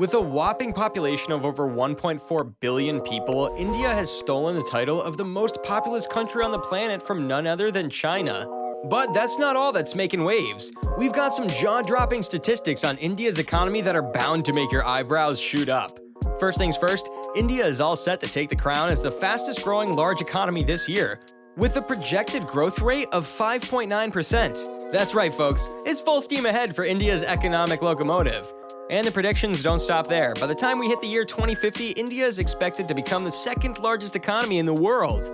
With a whopping population of over 1.4 billion people, India has stolen the title of the most populous country on the planet from none other than China. But that's not all that's making waves. We've got some jaw-dropping statistics on India's economy that are bound to make your eyebrows shoot up. First things first, India is all set to take the crown as the fastest growing large economy this year, with a projected growth rate of 5.9%. That's right, folks, it's full steam ahead for India's economic locomotive. And the predictions don't stop there. By the time we hit the year 2050, India is expected to become the second largest economy in the world.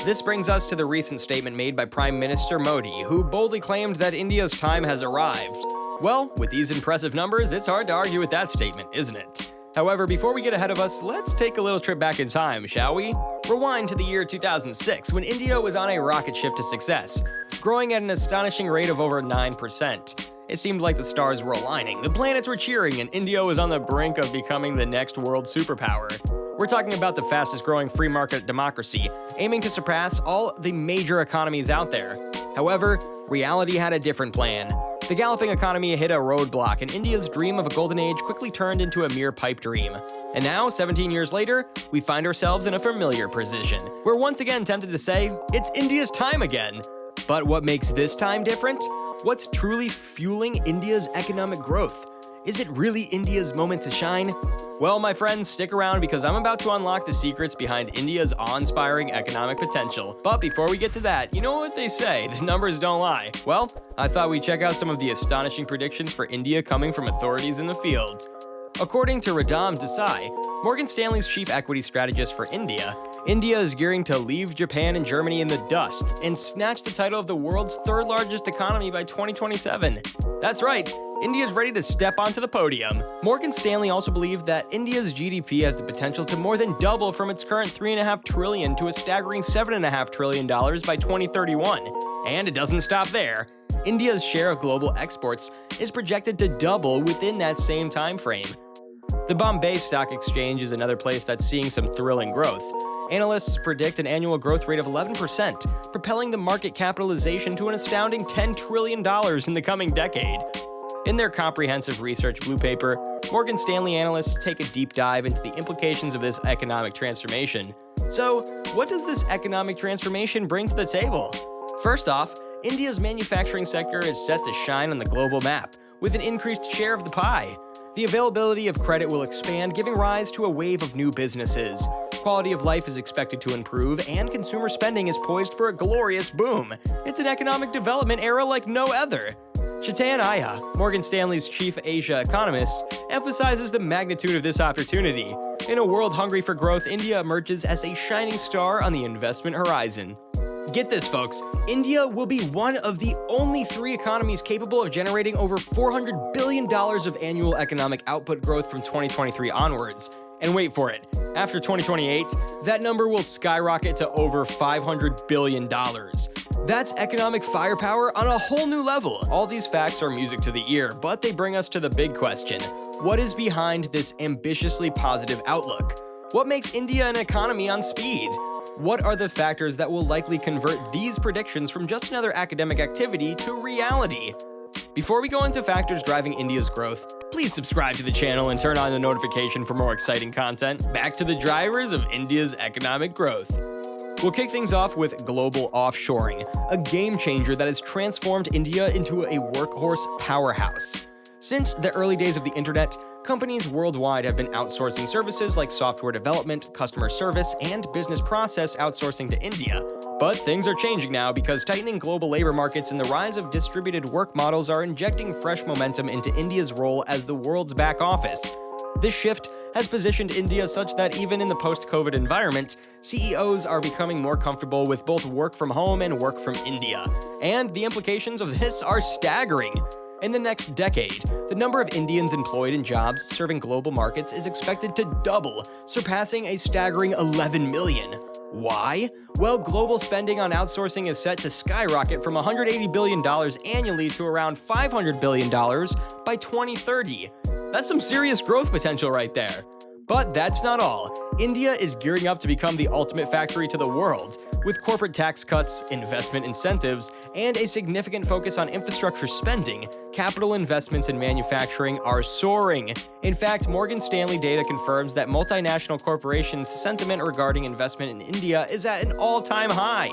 This brings us to the recent statement made by Prime Minister Modi, who boldly claimed that India's time has arrived. Well, with these impressive numbers, it's hard to argue with that statement, isn't it? However, before we get ahead of us, let's take a little trip back in time, shall we? Rewind to the year 2006, when India was on a rocket ship to success, growing at an astonishing rate of over 9%. It seemed like the stars were aligning, the planets were cheering, and India was on the brink of becoming the next world superpower. We're talking about the fastest growing free market democracy, aiming to surpass all the major economies out there. However, reality had a different plan. The galloping economy hit a roadblock, and India's dream of a golden age quickly turned into a mere pipe dream. And now, 17 years later, we find ourselves in a familiar position. We're once again tempted to say, it's India's time again. But what makes this time different? What's truly fueling India's economic growth? Is it really India's moment to shine? Well, my friends, stick around because I'm about to unlock the secrets behind India's awe-inspiring economic potential. But before we get to that, you know what they say, the numbers don't lie. Well, I thought we'd check out some of the astonishing predictions for India coming from authorities in the field. According to Radham Desai, Morgan Stanley's chief equity strategist for India, India is gearing to leave Japan and Germany in the dust and snatch the title of the world's third largest economy by 2027. That's right, India is ready to step onto the podium. Morgan Stanley also believed that India's GDP has the potential to more than double from its current $3.5 trillion to a staggering $7.5 trillion by 2031. And it doesn't stop there. India's share of global exports is projected to double within that same time frame. The Bombay Stock Exchange is another place that's seeing some thrilling growth. Analysts predict an annual growth rate of 11%, propelling the market capitalization to an astounding $10 trillion in the coming decade. In their comprehensive research blue paper, Morgan Stanley analysts take a deep dive into the implications of this economic transformation. So, what does this economic transformation bring to the table? First off, India's manufacturing sector is set to shine on the global map, with an increased share of the pie. The availability of credit will expand, giving rise to a wave of new businesses. Quality of life is expected to improve, and consumer spending is poised for a glorious boom. It's an economic development era like no other. Chetan Iyer, Morgan Stanley's chief Asia economist, emphasizes the magnitude of this opportunity. In a world hungry for growth, India emerges as a shining star on the investment horizon. Get this, folks, India will be one of the only three economies capable of generating over $400 billion of annual economic output growth from 2023 onwards. And wait for it, after 2028, that number will skyrocket to over $500 billion. That's economic firepower on a whole new level. All these facts are music to the ear, but they bring us to the big question. What is behind this ambitiously positive outlook? What makes India an economy on speed? What are the factors that will likely convert these predictions from just another academic activity to reality? Before we go into factors driving India's growth, please subscribe to the channel and turn on the notification for more exciting content. Back to the drivers of India's economic growth. We'll kick things off with global offshoring, a game changer that has transformed India into a workhorse powerhouse. Since the early days of the internet, companies worldwide have been outsourcing services like software development, customer service, and business process outsourcing to India. But things are changing now because tightening global labor markets and the rise of distributed work models are injecting fresh momentum into India's role as the world's back office. This shift has positioned India such that even in the post-COVID environment, CEOs are becoming more comfortable with both work from home and work from India. And the implications of this are staggering. In the next decade, the number of Indians employed in jobs serving global markets is expected to double, surpassing a staggering 11 million. Why? Well, global spending on outsourcing is set to skyrocket from $180 billion annually to around $500 billion by 2030. That's some serious growth potential right there. But that's not all. India is gearing up to become the ultimate factory to the world, With corporate tax cuts, investment incentives, and a significant focus on infrastructure spending, capital investments in manufacturing are soaring. In fact, Morgan Stanley data confirms that multinational corporations' sentiment regarding investment in India is at an all-time high.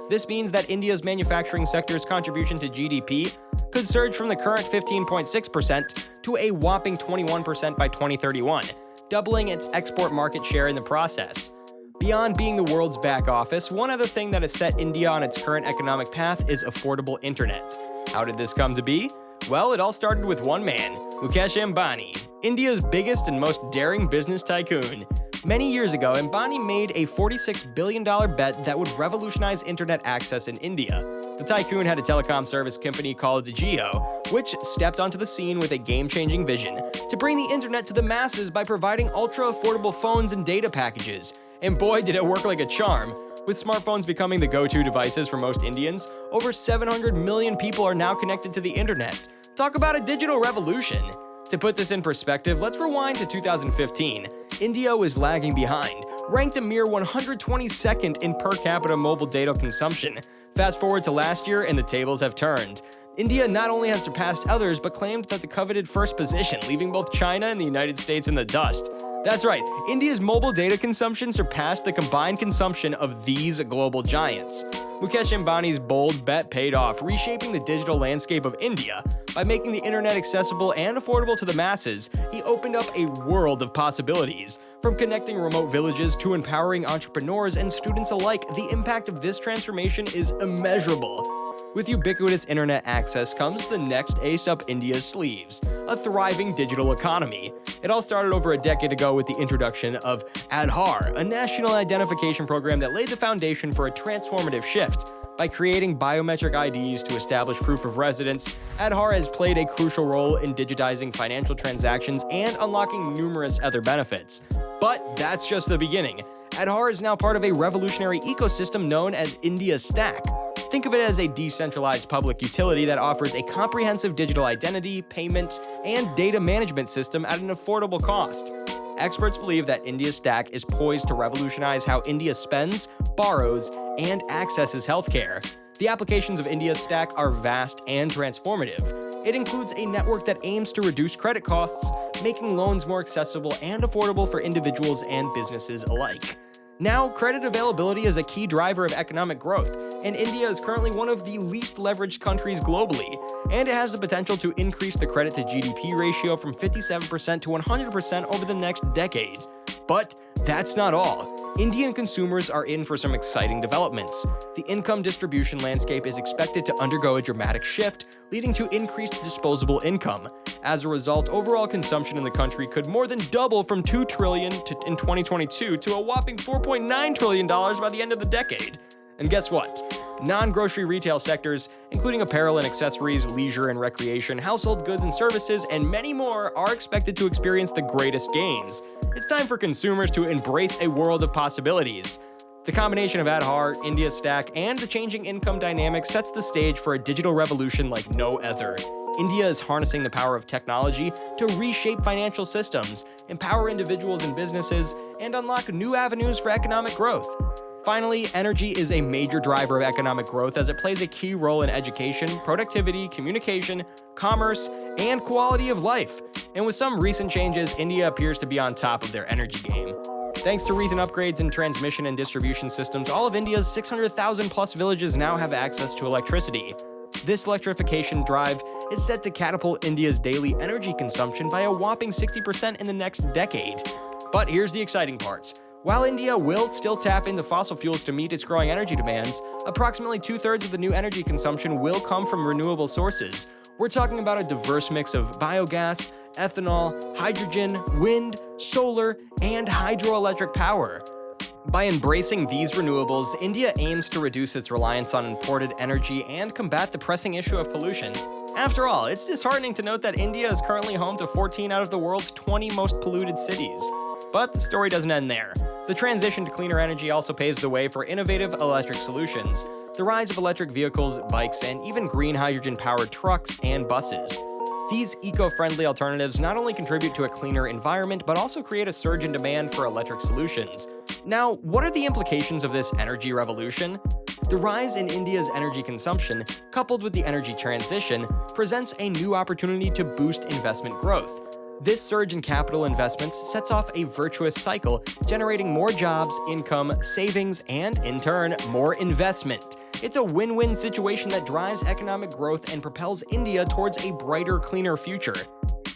This means that India's manufacturing sector's contribution to GDP could surge from the current 15.6% to a whopping 21% by 2031, doubling its export market share in the process. Beyond being the world's back office, one other thing that has set India on its current economic path is affordable internet. How did this come to be? Well, it all started with one man, Mukesh Ambani, India's biggest and most daring business tycoon. Many years ago, Ambani made a $46 billion bet that would revolutionize internet access in India. The tycoon had a telecom service company called Jio, which stepped onto the scene with a game-changing vision to bring the internet to the masses by providing ultra-affordable phones and data packages. And boy, did it work like a charm. With smartphones becoming the go-to devices for most Indians, over 700 million people are now connected to the internet. Talk about a digital revolution. To put this in perspective, let's rewind to 2015. India was lagging behind, ranked a mere 122nd in per capita mobile data consumption. Fast forward to last year and the tables have turned. India not only has surpassed others, but claimed that the coveted first position, leaving both China and the United States in the dust. That's right, India's mobile data consumption surpassed the combined consumption of these global giants. Mukesh Ambani's bold bet paid off, reshaping the digital landscape of India. By making the internet accessible and affordable to the masses, he opened up a world of possibilities. From connecting remote villages to empowering entrepreneurs and students alike, the impact of this transformation is immeasurable. With ubiquitous internet access comes the next ace up India's sleeves, a thriving digital economy. It all started over a decade ago with the introduction of Aadhaar, a national identification program that laid the foundation for a transformative shift. By creating biometric IDs to establish proof of residence, Aadhaar has played a crucial role in digitizing financial transactions and unlocking numerous other benefits. But that's just the beginning. Aadhaar is now part of a revolutionary ecosystem known as India Stack. Think of it as a decentralized public utility that offers a comprehensive digital identity, payment, and data management system at an affordable cost. Experts believe that India Stack is poised to revolutionize how India spends, borrows, and accesses healthcare. The applications of India Stack are vast and transformative. It includes a network that aims to reduce credit costs, making loans more accessible and affordable for individuals and businesses alike. Now, credit availability is a key driver of economic growth, and India is currently one of the least leveraged countries globally, and it has the potential to increase the credit to GDP ratio from 57% to 100% over the next decade. But that's not all. Indian consumers are in for some exciting developments. The income distribution landscape is expected to undergo a dramatic shift, leading to increased disposable income. As a result, overall consumption in the country could more than double from $2 trillion in 2022 to a whopping $4.9 trillion by the end of the decade. And guess what? Non-grocery retail sectors, including apparel and accessories, leisure and recreation, household goods and services, and many more, are expected to experience the greatest gains. It's time for consumers to embrace a world of possibilities. The combination of Aadhaar, India Stack, and the changing income dynamic sets the stage for a digital revolution like no other. India is harnessing the power of technology to reshape financial systems, empower individuals and businesses, and unlock new avenues for economic growth. Finally, energy is a major driver of economic growth as it plays a key role in education, productivity, communication, commerce, and quality of life. And with some recent changes, India appears to be on top of their energy game. Thanks to recent upgrades in transmission and distribution systems, all of India's 600,000 plus villages now have access to electricity. This electrification drive is set to catapult India's daily energy consumption by a whopping 60% in the next decade. But here's the exciting parts. While India will still tap into fossil fuels to meet its growing energy demands, approximately 2/3 of the new energy consumption will come from renewable sources. We're talking about a diverse mix of biogas, ethanol, hydrogen, wind, solar, and hydroelectric power. By embracing these renewables, India aims to reduce its reliance on imported energy and combat the pressing issue of pollution. After all, it's disheartening to note that India is currently home to 14 out of the world's 20 most polluted cities. But the story doesn't end there. The transition to cleaner energy also paves the way for innovative electric solutions, the rise of electric vehicles, bikes, and even green hydrogen-powered trucks and buses. These eco-friendly alternatives not only contribute to a cleaner environment, but also create a surge in demand for electric solutions. Now, what are the implications of this energy revolution? The rise in India's energy consumption, coupled with the energy transition, presents a new opportunity to boost investment growth. This surge in capital investments sets off a virtuous cycle, generating more jobs, income, savings, and, in turn, more investment. It's a win-win situation that drives economic growth and propels India towards a brighter, cleaner future.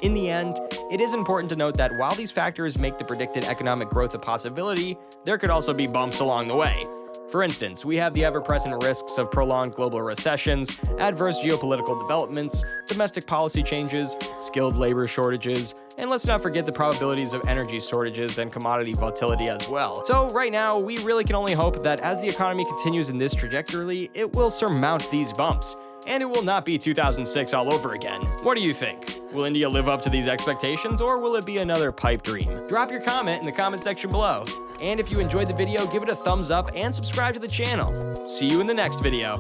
In the end, it is important to note that while these factors make the predicted economic growth a possibility, there could also be bumps along the way. For instance, we have the ever-present risks of prolonged global recessions, adverse geopolitical developments, domestic policy changes, skilled labor shortages, and let's not forget the probabilities of energy shortages and commodity volatility as well. So right now, we really can only hope that as the economy continues in this trajectory, it will surmount these bumps, and it will not be 2006 all over again. What do you think? Will India live up to these expectations, or will it be another pipe dream? Drop your comment in the comment section below. And if you enjoyed the video, give it a thumbs up and subscribe to the channel. See you in the next video.